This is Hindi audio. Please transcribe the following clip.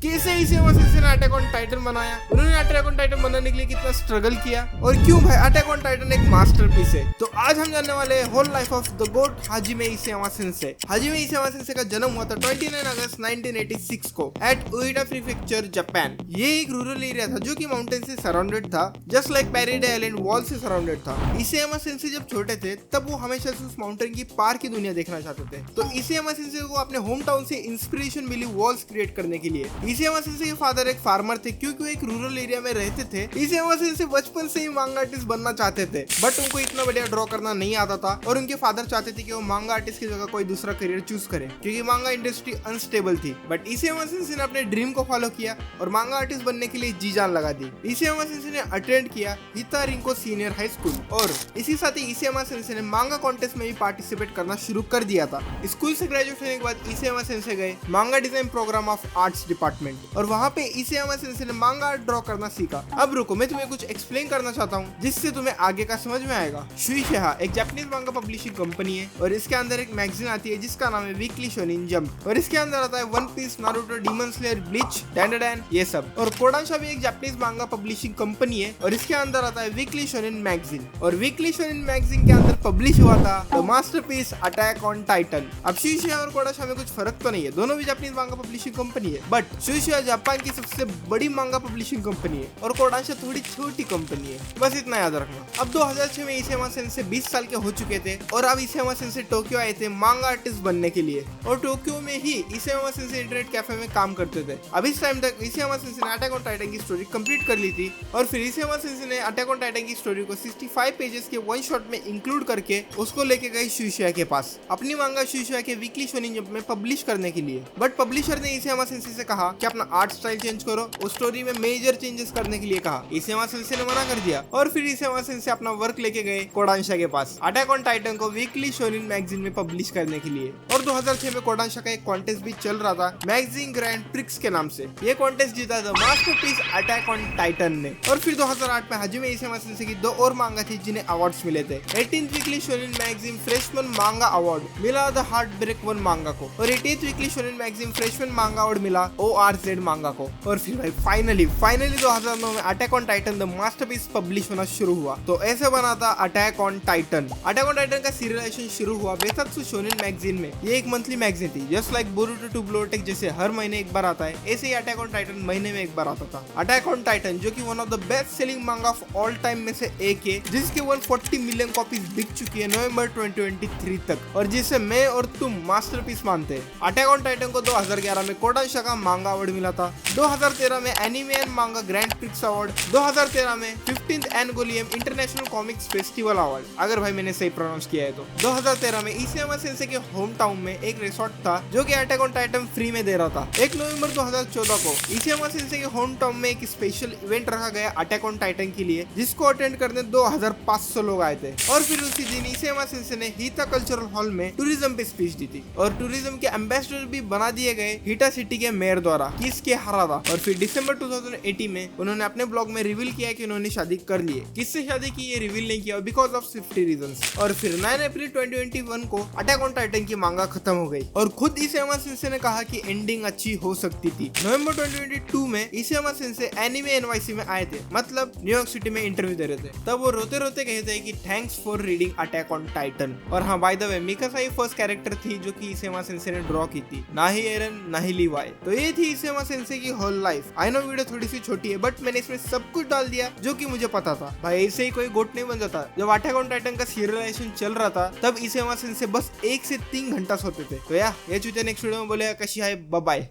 कैसे इसेमा सेंसे ने अटैक ऑन टाइटन बनाया, उन्होंने अटैक ऑन टाइटन बनाने के लिए कितना स्ट्रगल किया और क्यों भाई अटैक ऑन टाइटन एक मास्टरपीस है। तो आज हम जानने वाले हैं whole life of the goat Hajime Isayama sensei. Hajime Isayama sensei का जन्म हुआ था 29 अगस्त 1986 को एट उएडा प्रीफेक्चर जापान। ये एक रूरल एरिया था जो कि माउंटेन से सराउंडेड था, just like paradise island wall से सराउंडेड था। इसेमा सेंसे जब छोटे थे तब वो हमेशा से उस माउंटेन की पार की दुनिया देखना चाहते थे। तो इसेमा सेंसे को अपने होम टाउन से इंस्पिरेशन मिली वॉल्स क्रिएट करने के लिए। इसेमा सेंसे के फादर एक फार्मर थे क्योंकि वो एक रूरल एरिया में रहते थे। इसेमा सेंसे बचपन से ही मांगा आर्टिस्ट बनना चाहते थे, बट उनको इतना बढ़िया ड्रॉ करना नहीं आता था और उनके फादर चाहते थे कि वो मांगा आर्टिस्ट की जगह कोई दूसरा करियर चूज करे क्योंकि मांगा इंडस्ट्री अनस्टेबल थी। बट इसेमा सेंसे ने अपने ड्रीम को फॉलो किया और मांगा आर्टिस्ट बनने के लिए जी जान लगा दी। इसेमा सेंसे ने अटेंड किया हिता रिंको सीनियर हाई स्कूल और इसी साथ ही इसेमा सेंसे ने मांगा कॉन्टेस्ट में भी पार्टिसिपेट करना शुरू कर दिया था। स्कूल से ग्रेजुएट होने के बाद इसेमा सेंसे गए manga design program of arts department और वहाँ पे इसेमा सेंसे ने मांगा आर्ट ड्रॉ करना सीखा। अब रुको, मैं तुम्हें कुछ एक्सप्लेन करना चाहता हूँ जिससे तुम्हें आगे का समझ में आएगा। शुइशा एक जापानीज मांगा पब्लिशिंग कंपनी है और इसके अंदर एक मैगजीन आती है जिसका नाम है वीकली शोनिन जंप और इसके अंदर आता है One Piece, Naruto, Demon Slayer, Bleach, Dandadan ये सब। और कोडांशा भी एक जापानीज मांगा पब्लिशिंग कंपनी है और इसके अंदर आता है वीकली शोनिन मैगजीन और वीकली शोनिन मैगजीन के अंदर पब्लिश हुआ था the masterpiece attack on Titan. अब शुइशा और कोडांशा में कुछ फर्क तो नहीं है, दोनों भी जापानीज मांगा पब्लिशिंग कंपनी है, बट शुइशा जापान की सबसे बड़ी मांगा पब्लिशिंग कंपनी है और कोडांशा थोड़ी छोटी कंपनी है, बस इतना याद रखना। अब 2006 में इसेमा सेंसे 20 साल के हो चुके थे और अब इसेमा सेंसे टोक्यो आए थे मांगा आर्टिस्ट बनने के लिए और टोक्यो में ही इसेमा सेंसे इंटरनेट कैफे में काम करते थे। अब इस टाइम तक इसेमा सेंसे ने अटैक ऑन टाइटन की स्टोरी कंप्लीट कर ली थी और फिर इसेमा सेंसे ने अटैक ऑन टाइटन की स्टोरी को 65 पेजेस के वन शॉट में इंक्लूड करके उसको लेके गए शुइशा के पास अपनी मांगा शुइशा के वीकली शोनिन जंप में पब्लिश करने के लिए। बट पब्लिशर ने इसेमा सेंसे से कहा कि अपना आर्ट स्टाइल चेंज करो, उस स्टोरी में मेजर चेंजेस करने के लिए कहा। इसेमा सेंसे ने मना कर दिया और फिर इसेमा सेंसे अपना वर्क लेके गए कोडांशा के पास अटैक ऑन टाइटन को वीकली शोनिन मैगजीन में पब्लिश करने के लिए। और 2006 में कोडांशा का एक कॉन्टेस्ट भी चल रहा था मैगजीन ग्रैंड प्रिक्स के नाम से। ये कॉन्टेस्ट जीता the masterpiece attack on Titan ने। और फिर 2008 में हाजिमे इसेमा सेंसे की 2 और मांगा थी जिन्हें अवार्ड्स मिले थे। 18th वीकली शोनिन मैगजीन फ्रेशमैन मांगा अवार्ड मिला द हार्ट ब्रेक वन मांगा को और 18th वीकली शोनिन मैगजीन फ्रेशमैन मांगा अवार्ड मिला ORZ मांगा को। और फिर भाई फाइनली 2009 में attack on Titan the masterpiece publish होना शुरू हुआ। तो ऐसे बना था attack on Titan. Attack on Titan का सीरियलाइजेशन शुरू हुआ बेसत्सु शोनिन मैगजीन में। ये एक मंथली मैगजीन थी, जस्ट लाइक बोरुटो टू ब्लोटेक जैसे हर महीने एक बार आता है, ऐसे ही अटैक ऑन टाइटन महीने में एक बार आता था। अटैक ऑन टाइटन जो कि one of the best selling मांगा ऑफ ऑल टाइम में से एक है, जिसके 140 मिलियन कॉपीज बिक चुकी है नवंबर 2023 तक और जिसे मैं और तुम मास्टरपीस मानते हैं। अटैक ऑन टाइटन को 2011 में कोडांशा का मांगा अवार्ड मिला था, 2013 में anime and manga grand prix award, 2013 में 15th Angouleme international comics festival award, अगर भाई मैंने सही प्रोनाउंस किया है तो। 2013 में इसेमा सेंसे के होम टाउन में एक रिसोर्ट था जो कि अटैक ऑन टाइटन फ्री में दे रहा था। 1 नवंबर 2014 को इसेमा सेंसे के होम टाउन में एक स्पेशल इवेंट रखा गया अटैक ऑन टाइटन के लिए, जिसको अटेंड करने 2500 लोग आए थे। और फिर उसी दिन इसेमा सेंसे ने हिता कल्चरल हॉल में टूरिज्म पे स्पीच दी थी और टूरिज्म के एम्बेसडर भी बना दिए गए हिटा सिटी के मेयर द्वारा, किसके हरा था। और फिर दिसंबर 2018 में उन्होंने अपने ब्लॉग में रिवील किया कि उन्होंने शादी कर ली है। किससे शादी की ये रिवील नहीं किया बिकॉज ऑफ सेफ्टी रीजंस। और फिर 9 अप्रैल 2021 को अटैक ऑन टाइटन की मांगा खत्म हो गई और खुद इसेमा सेंसे ने कहा कि एंडिंग अच्छी हो सकती थी। नवंबर 2022 में इसेमा सेंसे एनिमे एनवाईसी में आए थे, मतलब न्यूयॉर्क सिटी में इंटरव्यू दे रहे थे। तब वो रोते रोते कहते हैं कि thanks for reading attack on Titan. और हाँ, by the way Mikasa he first character थी जो कि इसेमा सेंसे ने ड्रॉ की थी, ना ही एरन ना ही लीवाई। तो ये थी इसेमा सेंसे की whole life. I know video थोड़ी सी छोटी है बट मैंने इसमें सब कुछ डाल दिया जो कि मुझे पता था। भाई ऐसे ही कोई गोट नहीं बन जाता। जब अटैक ऑन टाइटन का सीरियलाइजेशन चल रहा था तब इसेमा सेंसे बस 1 से 3 घंटा सोते थे। तो ये चूते नेक्स्ट वीडियो में बोलेगा कशी है, बाय बाय।